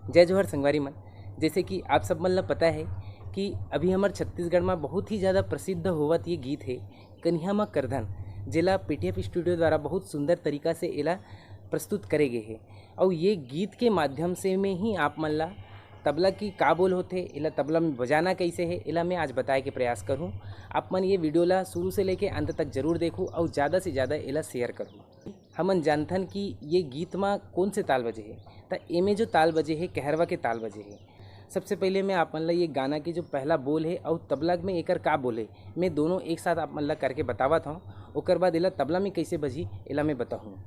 जय जोहर संगवारी मन। जैसे कि आप सब मन ला पता है कि अभी हमार छत्तीसगढ़ में बहुत ही ज़्यादा प्रसिद्ध होवत ये गीत है कन्हिया म करधन, जेला पीटीएफ स्टूडियो द्वारा बहुत सुंदर तरीका से एला प्रस्तुत करे गए है। और ये गीत के माध्यम से में ही आप मन ला तबला की का बोल होते, एला तबला में बजाना कैसे है, एला मैं आज बताए के प्रयास करूँ। आप मन ये वीडियो ला शुरू से लेके अंत तक जरूर देखूँ और ज़्यादा से ज़्यादा एला शेयर करूँ। हमन जानथन कि ये गीत में कौन से ताल बजे है, तो एमे जो ताल बजे है कहरवा के ताल बजे है। सबसे पहले मैं आप मन ला ये गाना के जो पहला बोल है और तबला में एकर का बोल है, मैं दोनों एक साथ आप मन ला करके बतावत हूँ। ओकर बाद एला तबला में कैसे बजी एला मैं बताऊँ।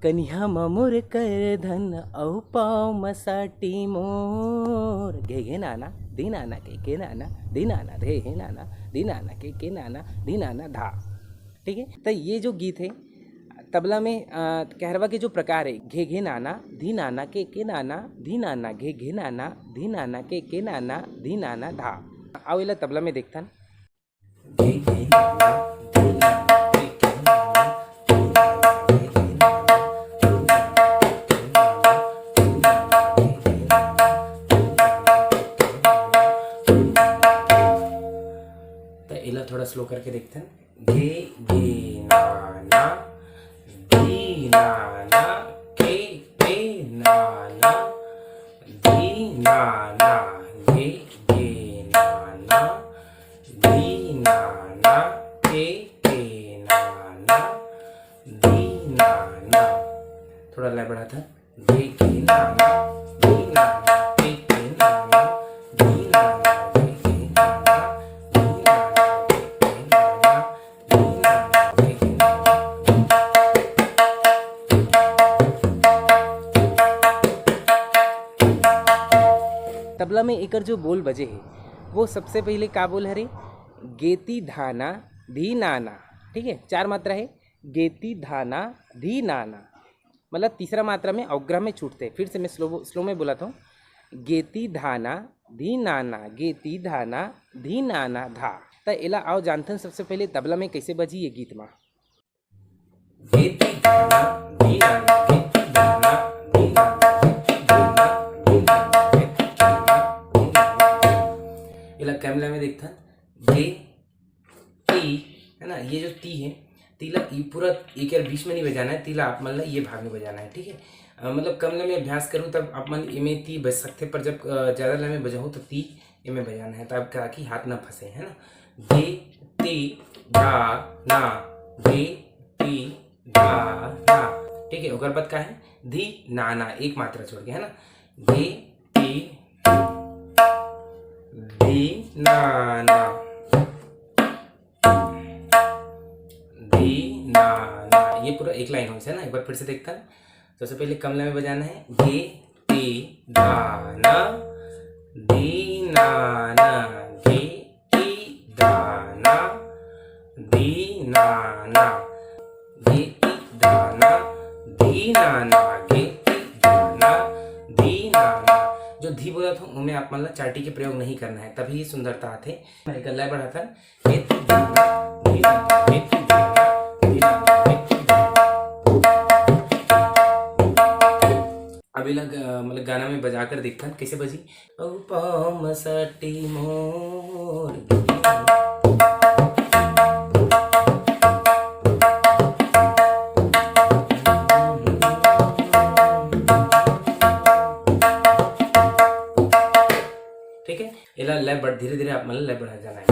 कन्हिया मोर कर धन औ पाँव मसाटी मोर, घे नाना धी नाना के नाना धी नाना रे नाना धी नाना के नाना धी नाना धा। ठीक है, तो ये जो गीत है तबला में कहरवा के जो प्रकार है घे नाना धी नाना के नाना धी नाना घे नाना धी नाना के नाना धी नाना धा। आओ एला तबला में देखथन। घे नाना धी नाना के नाना थोड़ा स्लो करके देखते हैं। घे घे नाना धी नाना के नाना धी नाना घे घे नाना धी नाना के नाना धी नाना। थोड़ा लय बढ़ा था। घे घे नाना धी नाना के नाना धी नाना तबला में एकर जो बोल बजे है वो सबसे पहले का बोल है रे, गेती धाना धी नाना। ठीक है, 4 मात्रा है, गेती धाना धी नाना, मतलब तीसरा मात्रा में अवग्रह में छूटते हैं। फिर से मैं स्लो में बोला था। गेती धाना धी नाना गेती धाना धी नाना धा। तो एला आओ जानथन सबसे पहले तबला में कैसे बजी ये गीत में। गेती धाना धी नाना गेती धाना धी नाना कैमरा में देखता गे ती है ना, ये जो ती है तीला ये पूरा एक यार बीच में नहीं बजाना है, तीला आप मतलब ये भाग में बजाना है। ठीक है, मतलब कम लय में अभ्यास करूँ तब आप मन इमे ती बज सकते, पर जब ज़्यादा लय में बजाऊँ तो ती इमे बजाना है, तब क्या कि हाथ ना फंसे, है ना। गे ती धा ना गे ती धा ना। ठीक है, ओकर बाद का है धी नाना, एक मात्रा छोड़ के, है ना। गे ती धी नाना धी नाना, ये पूरा एक लाइन हो ना। एक बार फिर से देखता है। सबसे पहले कम लय में बजाना है। गे ती धाना धी नाना गे ती धाना धी नाना गे ती धाना धी नाना गे ती धाना धी नाना। जो धी बोला था उनमें आप मतलब चाटी के प्रयोग नहीं करना है, तभी सुंदरता आते। मैं लय बढ़ाता अभी लग मतलब गाना में बजा कर देखता कैसे बजी। मसाटी मोर लय बढ़ धीरे धीरे आप मतलब लय बढ़ा जाना है।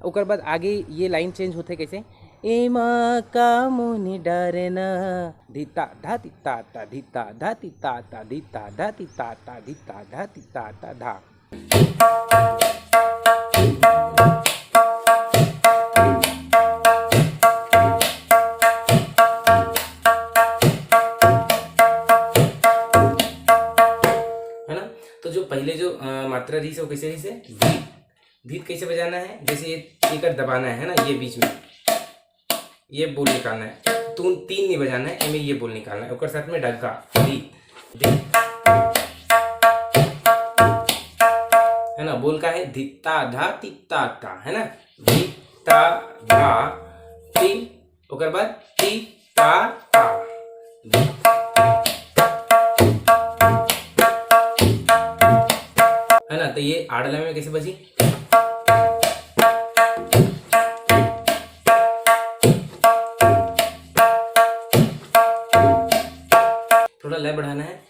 ओकर बाद आगे ये लाइन चेंज होते कैसे। एमा का मुनि डरना धिता धा तिता ता धिता धा तिता ता धिता धा तिता ता धिता धा तिता ता धा। तो जो पहले जो मात्रा रही से वो कैसे रही से धीत धीत कैसे बजाना है, जैसे ये एक दबाना है ना, ये बीच में ये बोल निकालना है, तो 3 नहीं बजाना है, इनमें ये बोल निकालना है। और साथ में डग्गा धीत धीत है ना। बोल का है धित्ता धा तित्ता ता, है ना। धित्ता धा ति, ओकर बाद तित्ता ता, है ना। तो ये आड़ला में कैसे बजी? थोड़ा लय बढ़ाना है।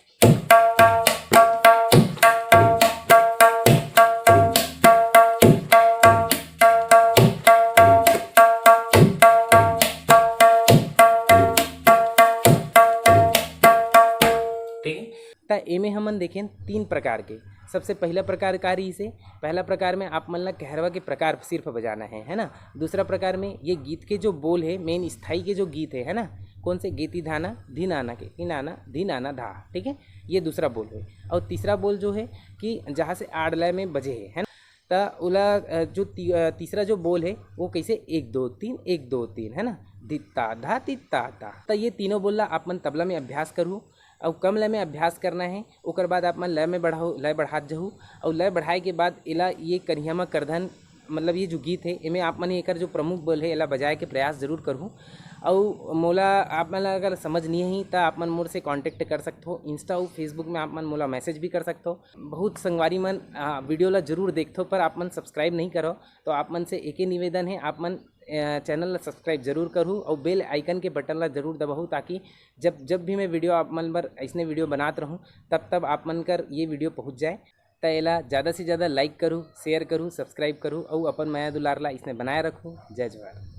ठीक है। त एमे हमन देखें 3 प्रकार के। सबसे पहला प्रकार का रही से, पहला प्रकार में आप मन ला कहरवा के प्रकार सिर्फ बजाना है ना। दूसरा प्रकार में ये गीत के जो बोल है, मेन स्थाई के जो गीत है ना, कौन से गेती धाना धी नाना के, इनाना धी नाना धा, ठीक है। ये दूसरा बोल है। और तीसरा बोल जो है कि जहाँ से आड़लय में बजे है ना। त उला जो तीसरा जो बोल है वो कैसे 1 2 3 1 2 3, है ना। धित्ता धा तित्ता ता। तो ये तीनों बोल ला आप मन तबला में अभ्यास करूँ और कम लय में अभ्यास करना है। ओकर बाद आप मन लय में लय बढ़ात जहू और लय बढ़ाए के बाद एला ये करिया में करधन, मतलब ये जो गीत है इमें आप मन एकर जो प्रमुख बोल है एला बजाए के प्रयास जरूर करूँ। और मोला आप मन अगर समझ नहीं ही तो आप मन मोर से कांटेक्ट कर सकते हो। इंस्टा और फेसबुक में आप मन मोला मैसेज भी कर सकते हो। बहुत संगवारी मन वीडियो ला जरूर देखते हो, पर आप मन सब्सक्राइब नहीं करो। तो आप मन से एक ही निवेदन है, आप मन चैनल ला सब्सक्राइब जरूर करूँ और बेल आइकन के बटन ला जरूर दबाऊँ, ताकि जब भी मैं वीडियो आप मन पर ऐसने वीडियो बनात रहूँ तब आप मन कर ये वीडियो पहुँच जाए। तो एला ज़्यादा से ज़्यादा लाइक करूँ, शेयर करूँ, सब्सक्राइब करूँ और अपन माया दुलार ला इसने बनाए रखूँ। जय जवाहर।